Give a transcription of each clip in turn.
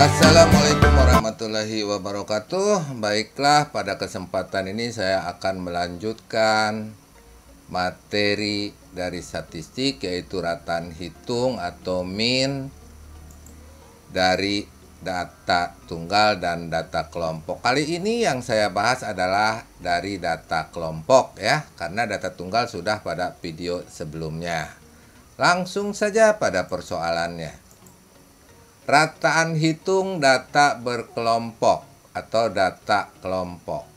Assalamualaikum warahmatullahi wabarakatuh. Baiklah, pada kesempatan ini saya akan melanjutkan materi dari statistik, yaitu rataan hitung atau mean dari data tunggal dan data kelompok. Kali ini yang saya bahas adalah dari data kelompok ya, karena data tunggal sudah pada video sebelumnya. Langsung saja pada persoalannya. Rataan hitung data berkelompok atau data kelompok.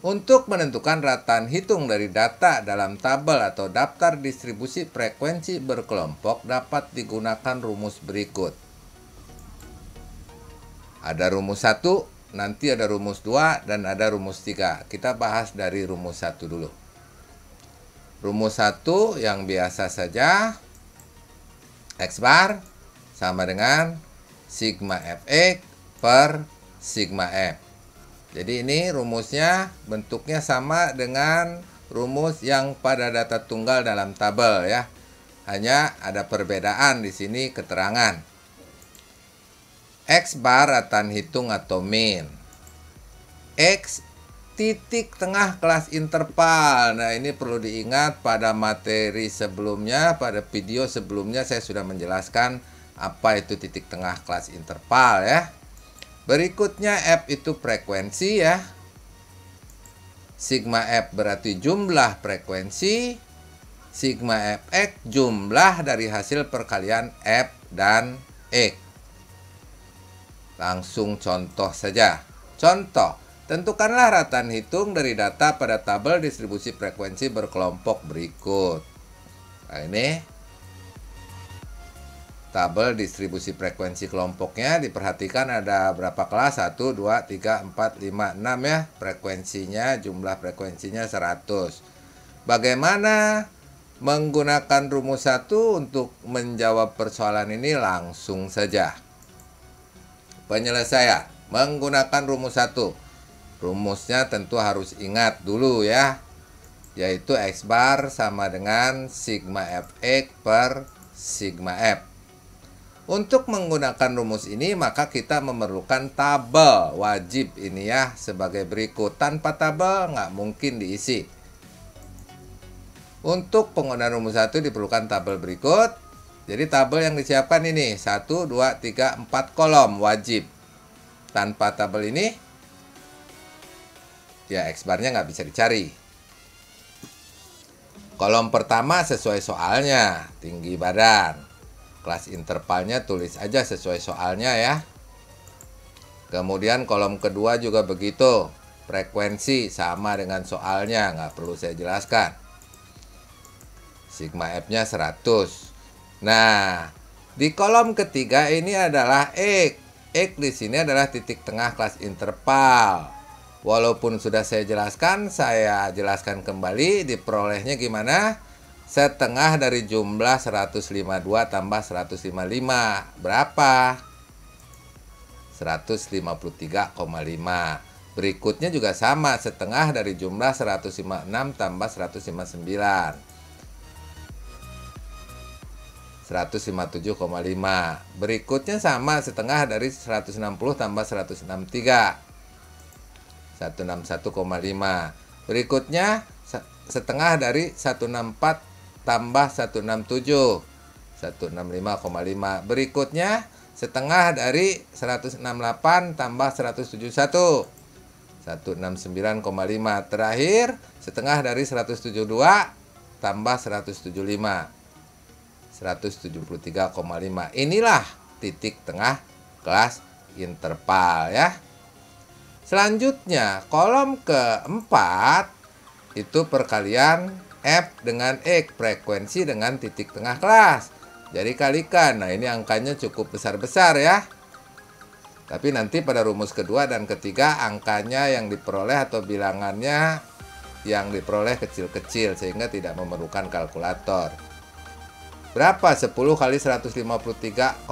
Untuk menentukan rataan hitung dari data dalam tabel atau daftar distribusi frekuensi berkelompok dapat digunakan rumus berikut. Ada rumus 1, nanti ada rumus 2, dan ada rumus 3. Kita bahas dari rumus 1 dulu. Rumus 1 yang biasa saja, X bar sama dengan sigma fx per sigma f. Jadi ini rumusnya bentuknya sama dengan rumus yang pada data tunggal dalam tabel ya. Hanya ada perbedaan di sini keterangan. X bar rataan hitung atau mean. X titik tengah kelas interval. Nah, ini perlu diingat pada materi sebelumnya, pada video sebelumnya saya sudah menjelaskan apa itu titik tengah kelas interval ya. Berikutnya F itu frekuensi ya. Sigma F berarti jumlah frekuensi. Sigma Fx jumlah dari hasil perkalian F dan X. Langsung contoh saja. Contoh, tentukanlah rataan hitung dari data pada tabel distribusi frekuensi berkelompok berikut. Nah, ini tabel distribusi frekuensi kelompoknya. Diperhatikan ada berapa kelas? 1, 2, 3, 4, 5, 6 ya. Frekuensinya, jumlah frekuensinya 100. Bagaimana menggunakan rumus 1 untuk menjawab persoalan ini? Langsung saja. Penyelesaian menggunakan rumus 1. Rumusnya tentu harus ingat dulu ya, yaitu X bar sama dengan sigma fx per sigma f. Untuk menggunakan rumus ini maka kita memerlukan tabel, wajib ini ya, sebagai berikut. Tanpa tabel nggak mungkin diisi. Untuk penggunaan rumus 1 diperlukan tabel berikut. Jadi tabel yang disiapkan ini 1, 2, 3, 4 kolom wajib. Tanpa tabel ini ya X barnya nggak bisa dicari. Kolom pertama sesuai soalnya, tinggi badan. Kelas intervalnya tulis aja sesuai soalnya ya. Kemudian kolom kedua juga begitu. Frekuensi sama dengan soalnya, nggak perlu saya jelaskan. Sigma F-nya 100. Nah, di kolom ketiga ini adalah X. X di sini adalah titik tengah kelas interval. Walaupun sudah saya jelaskan kembali. Diperolehnya gimana? Setengah dari jumlah 152 tambah 155. Berapa? 153,5. Berikutnya juga sama. Setengah dari jumlah 156 tambah 159. 157,5. Berikutnya sama. Setengah dari 160 tambah 163. 161,5. Berikutnya setengah dari 164 tambah 167, 165,5. Berikutnya setengah dari 168 tambah 171, 169,5. Terakhir setengah dari 172 tambah 175, 173,5. Inilah titik tengah kelas interval ya. Selanjutnya kolom keempat itu perkalian F dengan X, frekuensi dengan titik tengah kelas. Jadi kalikan. Nah, ini angkanya cukup besar-besar ya. Tapi nanti pada rumus kedua dan ketiga angkanya yang diperoleh atau bilangannya yang diperoleh kecil-kecil sehingga tidak memerlukan kalkulator. Berapa 10 kali 153,5?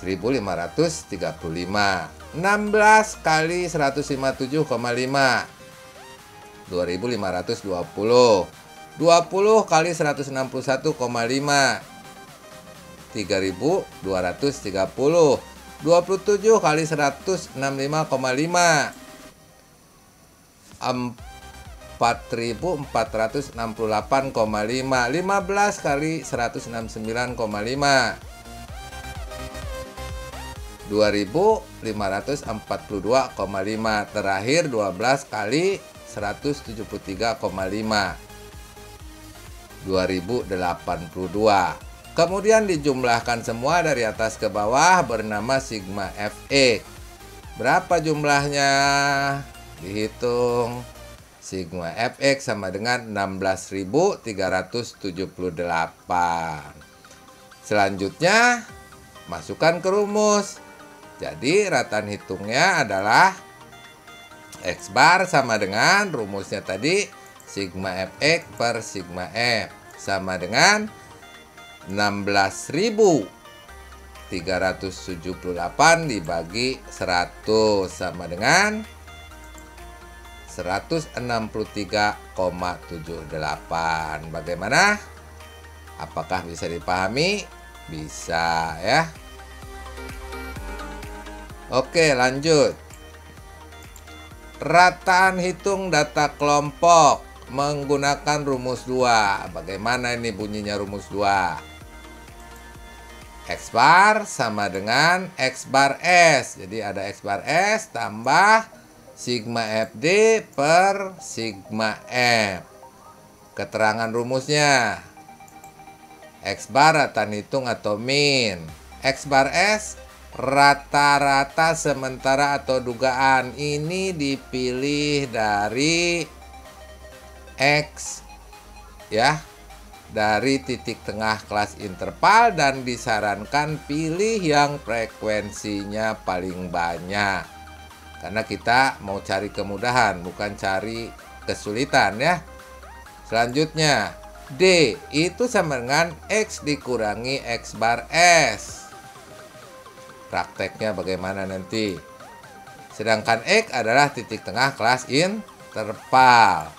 1535. 16 kali 157,5. 2520. 20 kali 161,5. 3.230. 27 kali 165,5. 4.468,5. 15 kali 169,5. 2.542,5. Terakhir 12 kali 173,5. 2082. Kemudian dijumlahkan semua dari atas ke bawah bernama sigma Fx. Berapa jumlahnya? Dihitung. Sigma Fx sama dengan 16.378. Selanjutnya masukkan ke rumus. Jadi rataan hitungnya adalah X bar sama dengan rumusnya tadi sigma Fx per sigma F sama dengan 16.378 dibagi 100 sama dengan 163,78. Bagaimana? Apakah bisa dipahami? Bisa ya. Oke, lanjut. Rataan hitung data kelompok menggunakan rumus 2. Bagaimana ini bunyinya rumus 2? X bar sama dengan X bar S. Jadi ada X bar S tambah sigma FD per sigma F. Keterangan rumusnya. X bar rataan hitung atau min. X bar S rata-rata sementara atau dugaan. Ini dipilih dari X ya, dari titik tengah kelas interval, dan disarankan pilih yang frekuensinya paling banyak karena kita mau cari kemudahan bukan cari kesulitan ya. Selanjutnya D itu sama dengan X dikurangi X bar S. Prakteknya bagaimana nanti? Sedangkan X adalah titik tengah kelas interval.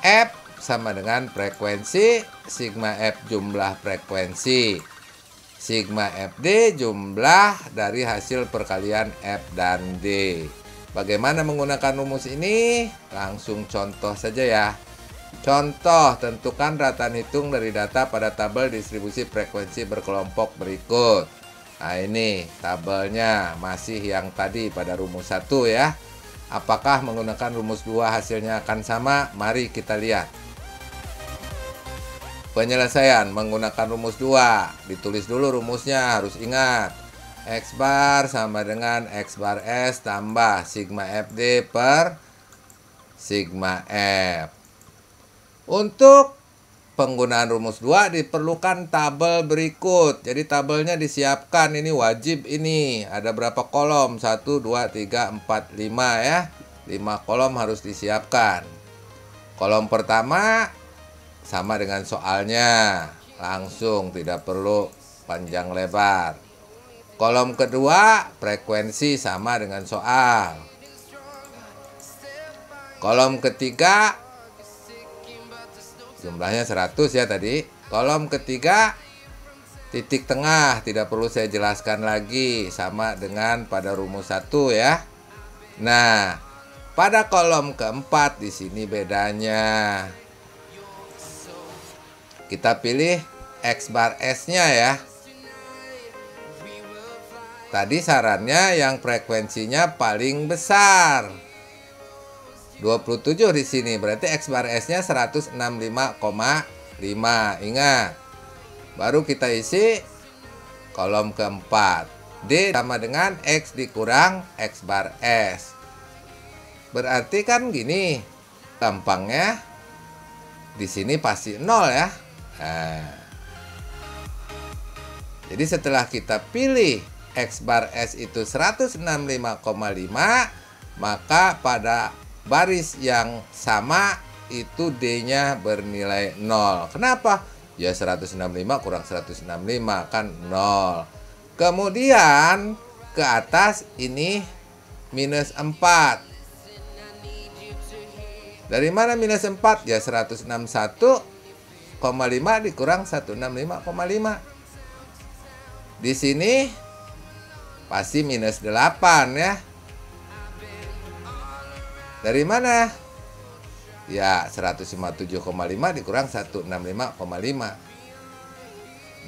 F sama dengan frekuensi, sigma F jumlah frekuensi, sigma FD jumlah dari hasil perkalian F dan D. Bagaimana menggunakan rumus ini? Langsung contoh saja ya. Contoh, tentukan rataan hitung dari data pada tabel distribusi frekuensi berkelompok berikut. Nah ini tabelnya masih yang tadi pada rumus 1 ya. Apakah menggunakan rumus 2 hasilnya akan sama? Mari kita lihat. Penyelesaian menggunakan rumus 2. Ditulis dulu rumusnya, harus ingat. X bar sama dengan X bar S tambah sigma FD per sigma F. Untuk penggunaan rumus 2 diperlukan tabel berikut. Jadi tabelnya disiapkan, ini wajib ini. Ada berapa kolom? 1, 2, 3, 4, 5 ya. 5 kolom harus disiapkan. Kolom pertama sama dengan soalnya. Langsung, tidak perlu panjang lebar. Kolom kedua frekuensi sama dengan soal. Kolom ketiga jumlahnya 100 ya tadi. Kolom ketiga titik tengah, tidak perlu saya jelaskan lagi, sama dengan pada rumus 1 ya. Nah, pada kolom keempat di sini bedanya. Kita pilih X bar S-nya ya. Tadi sarannya yang frekuensinya paling besar. 27 di sini, berarti X bar S-nya 165,5. Ingat. Baru kita isi kolom keempat. D sama dengan X dikurang X bar S. Berarti kan gini, gampangnya di sini pasti 0 ya. Nah, jadi setelah kita pilih X bar S itu 165,5, maka pada baris yang sama itu D-nya bernilai 0. Kenapa? Ya 165 kurang 165 kan 0. Kemudian ke atas ini minus 4. Dari mana minus 4? Ya 161,5 dikurang 165,5. Di sini pasti minus 8 ya. Dari mana? Ya, 157,5 dikurang 165,5.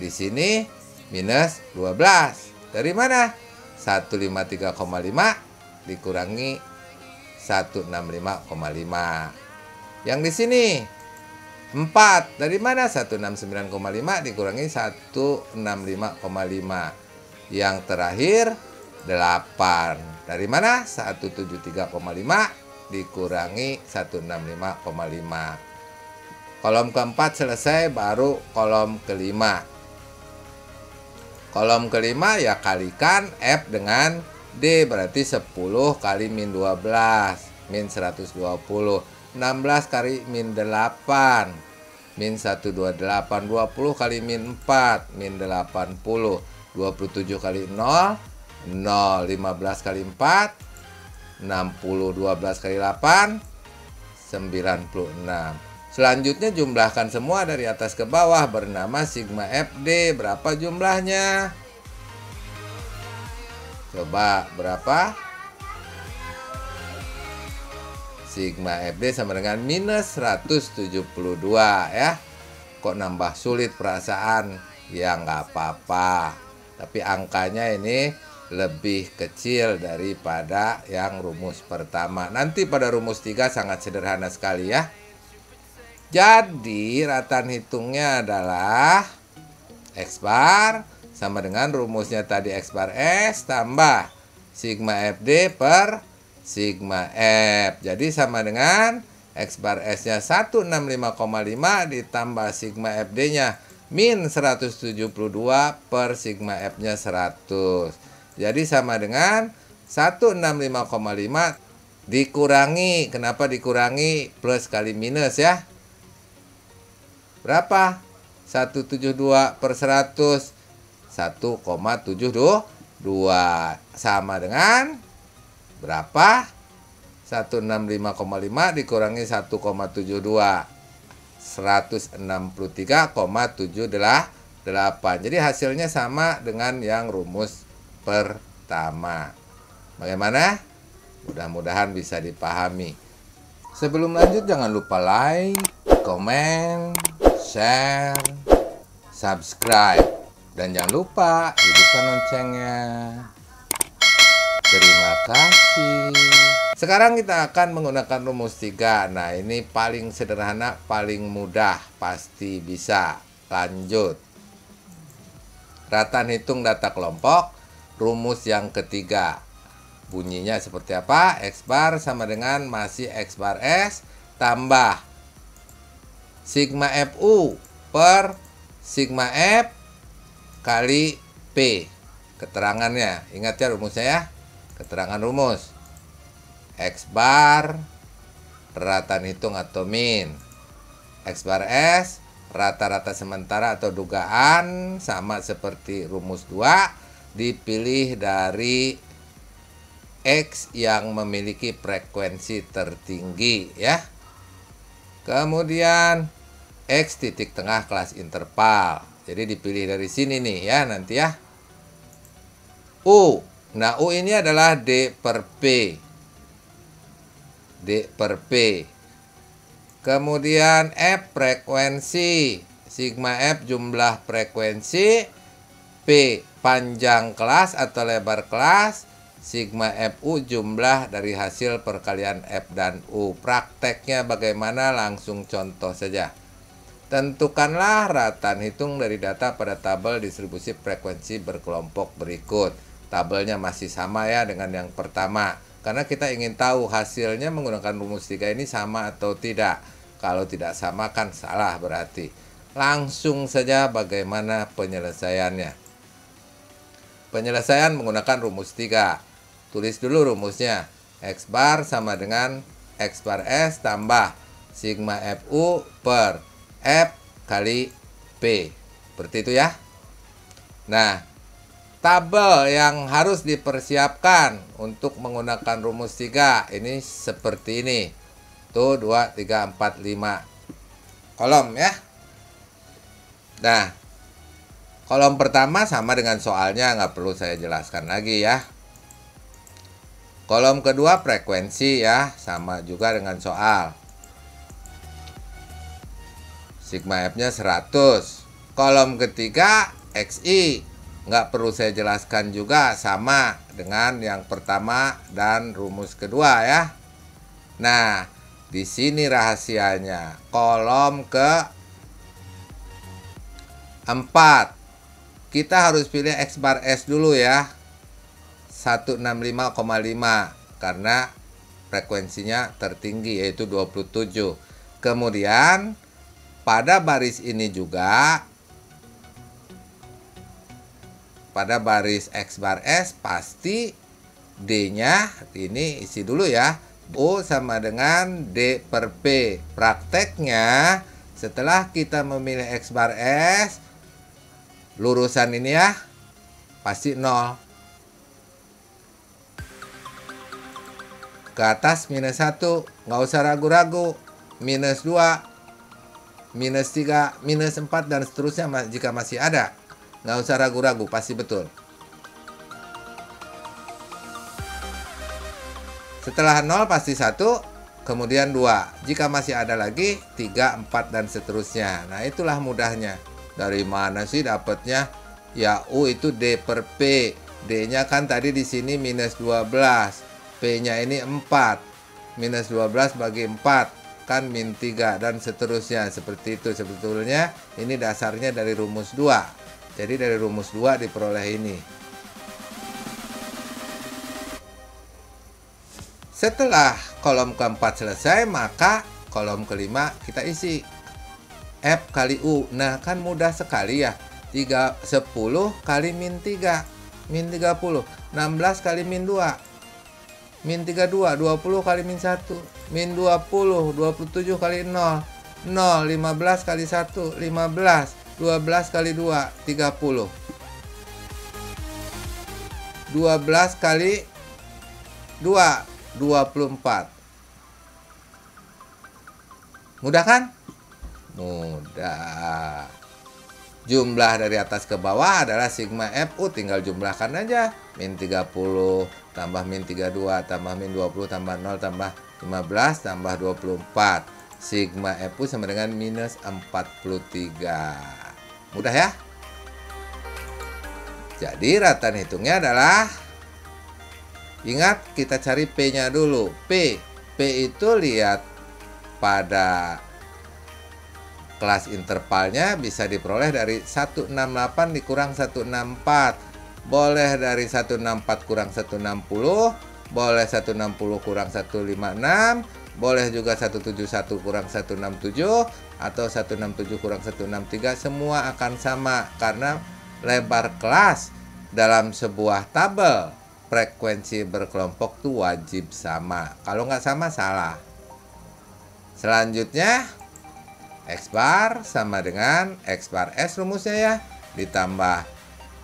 Di sini minus 12. Dari mana? 153,5 dikurangi 165,5. Yang di sini 4. Dari mana? 169,5 dikurangi 165,5. Yang terakhir 8. Dari mana? 173,5 dikurangi 165,5. Kolom keempat selesai, baru kolom kelima. Kolom kelima ya kalikan F dengan D, berarti 10 kali min 12, min 120. 16 kali min 8, min 128. 20 kali min 4, min 80. 27 kali 0, 0. 15 kali 4, 60. 12 kali 8, 96. Selanjutnya jumlahkan semua dari atas ke bawah bernama sigma FD. Berapa jumlahnya? Coba berapa? Sigma FD sama dengan minus 172 ya. Kok nambah sulit perasaan? Ya nggak apa-apa. Tapi angkanya ini lebih kecil daripada yang rumus pertama. Nanti pada rumus 3 sangat sederhana sekali ya. Jadi rataan hitungnya adalah X bar sama dengan rumusnya tadi X bar S tambah sigma FD per sigma F. Jadi sama dengan X bar S-nya 165,5 ditambah sigma FD-nya min 172 per sigma F-nya 100. Jadi sama dengan 165,5 dikurangi. Kenapa dikurangi? Plus kali minus ya. Berapa? 172 per 100. 1,72 sama dengan berapa? 165,5 dikurangi 1,72, 163,78. Jadi hasilnya sama dengan yang rumus pertama. Bagaimana? Mudah-mudahan bisa dipahami. Sebelum lanjut jangan lupa like, komen, share, subscribe. Dan jangan lupa hidupkan loncengnya. Terima kasih. Sekarang kita akan menggunakan rumus 3. Nah ini paling sederhana, paling mudah. Pasti bisa. Lanjut. Rataan hitung data kelompok. Rumus yang ketiga. Bunyinya seperti apa? X bar sama dengan masih X bar S tambah sigma FU per sigma F kali P. Keterangannya, ingat ya rumusnya ya. Keterangan rumus X bar rataan hitung atau min, X bar S rata-rata sementara atau dugaan, sama seperti rumus 2, dipilih dari X yang memiliki frekuensi tertinggi ya. Kemudian X titik tengah kelas interval. Jadi dipilih dari sini nih ya nanti ya. U. Nah U ini adalah D per P. D per P. Kemudian F frekuensi. Sigma F jumlah frekuensi. P panjang kelas atau lebar kelas. Sigma FU jumlah dari hasil perkalian F dan U. Prakteknya bagaimana? Langsung contoh saja. Tentukanlah rataan hitung dari data pada tabel distribusi frekuensi berkelompok berikut. Tabelnya masih sama ya dengan yang pertama. Karena kita ingin tahu hasilnya menggunakan rumus 3 ini sama atau tidak. Kalau tidak sama kan salah berarti. Langsung saja bagaimana penyelesaiannya. Penyelesaian menggunakan rumus 3. Tulis dulu rumusnya. X bar sama dengan X bar S tambah sigma FU per F kali P. Seperti itu ya. Nah, tabel yang harus dipersiapkan untuk menggunakan rumus 3 ini seperti ini. Tuh 2, 3, 4, 5 kolom ya. Nah, Kolom pertama sama dengan soalnya, nggak perlu saya jelaskan lagi ya. Kolom kedua frekuensi ya, sama juga dengan soal. Sigma F-nya 100. Kolom ketiga XI, nggak perlu saya jelaskan juga, sama dengan yang pertama dan rumus kedua ya. Nah, di sini rahasianya. Kolom ke 4. Kita harus pilih X bar S dulu ya. 165,5 karena frekuensinya tertinggi yaitu 27. Kemudian pada baris ini juga, pada baris X bar S pasti D-nya ini isi dulu ya. O sama dengan D per P. Prakteknya setelah kita memilih X bar S, lurusan ini ya pasti 0. Ke atas minus 1, nggak usah ragu-ragu. Minus 2, minus 3, minus 4 dan seterusnya jika masih ada. Nggak usah ragu-ragu, pasti betul. Setelah 0 pasti 1, kemudian 2. Jika masih ada lagi 3, 4 dan seterusnya. Nah, itulah mudahnya. Dari mana sih dapatnya? Ya U itu D per P. D-nya kan tadi di sini minus 12. P-nya ini 4. Minus 12 bagi 4 kan min 3 dan seterusnya. Seperti itu sebetulnya. Ini dasarnya dari rumus 2. Jadi dari rumus 2 diperoleh ini. Setelah kolom keempat selesai, maka kolom kelima kita isi. F kali U. Nah, kan mudah sekali ya. 10 kali min 3. Min 30. 16 kali min 2. Min 32. 20 kali min 1. Min 20. 27 kali 0. 0. 15 kali 1. 15. 12 kali 2. 30. 12 kali 2. 24. Mudah kan? Mudah. Jumlah dari atas ke bawah adalah sigma FU, tinggal jumlahkan aja. Min 30 tambah min 32 tambah min 20 tambah 0 tambah 15 tambah 24. Sigma FU sama dengan minus 43. Mudah ya? Jadi ratan hitungnya adalah, ingat kita cari P-nya dulu. P itu lihat pada kelas intervalnya bisa diperoleh dari 168 dikurang 164. Boleh dari 164 kurang 160, boleh 160 kurang 156, boleh juga 171 kurang 167 atau 167 kurang 163. Semua akan sama karena lebar kelas dalam sebuah tabel frekuensi berkelompok tuh wajib sama. Kalau nggak sama, salah. Selanjutnya X bar sama dengan X bar S rumusnya ya, ditambah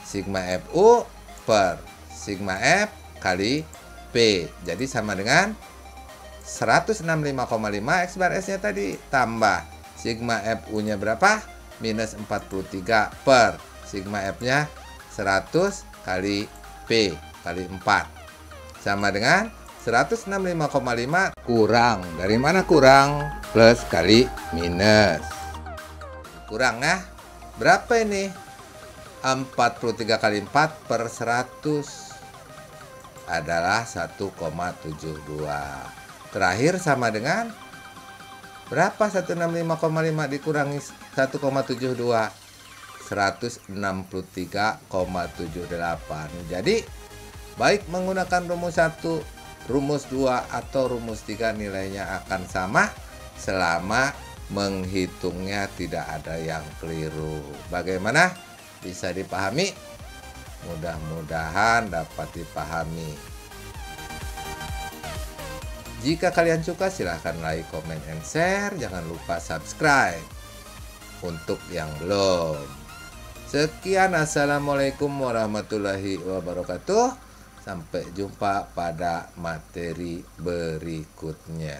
sigma FU per sigma F kali P. Jadi sama dengan 165,5 X bar S nya tadi, tambah sigma FU nya berapa? Minus 43 per sigma F nya 100 kali P kali 4. Sama dengan 165,5 kurang. Dari mana kurang? Plus kali minus. Kurang ya. Berapa ini? 43 kali 4 per 100 adalah 1,72. Terakhir sama dengan berapa? 165,5 dikurangi 1,72. 163,78. Jadi baik menggunakan rumus 1, rumus 2 atau rumus 3 nilainya akan sama selama menghitungnya tidak ada yang keliru. Bagaimana? Bisa dipahami? Mudah-mudahan dapat dipahami. Jika kalian suka silahkan like, comment, and share. Jangan lupa subscribe untuk yang belum. Sekian, assalamualaikum warahmatullahi wabarakatuh. Sampai jumpa pada materi berikutnya.